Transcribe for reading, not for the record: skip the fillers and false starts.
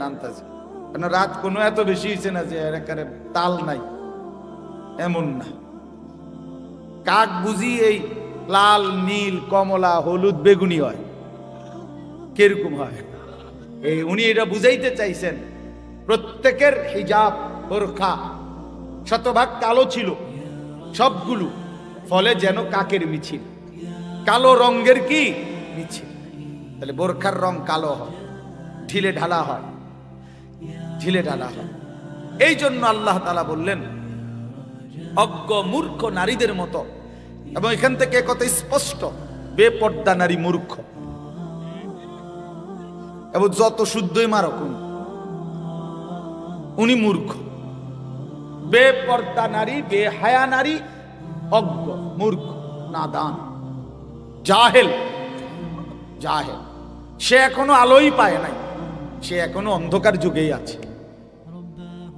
আনতাছে, কারণ রাত কোনো এত বেশি হয়েছে না যে একারে তাল নাই, এমন না। কাক বুঝি এই লাল, নীল, কমলা, হলুদ, বেগুনি হয়, কিরকম হয়? এই উনি এটা বুঝাইতে চাইছেন প্রত্যেকের হিজাব বোরখা শতভাগ কালো ছিল সবগুলো, ফলে যেন কাকের মিছিল, কালো রঙের কি মিছিল। তাহলে বোরখার রং কালো হয়, ঢিলে ঢালা হয়, ঢিলে ঢালা হয়। এই জন্য আল্লাহ তাআলা বললেন অজ্ঞ মূর্খ নারীদের মতো। এবং এখান থেকে কত স্পষ্ট, বেপর্দা নারী মূর্খ। এবং যত শুদ্ধই মারক উনি মূর্খ। বেপর্দা নারী, বেহায়া নারী অজ্ঞ, মূর্খ, নাদান, জাহেল। জাহেল, সে এখনো আলোই পায় নাই, সে এখনো অন্ধকার যুগেই আছে।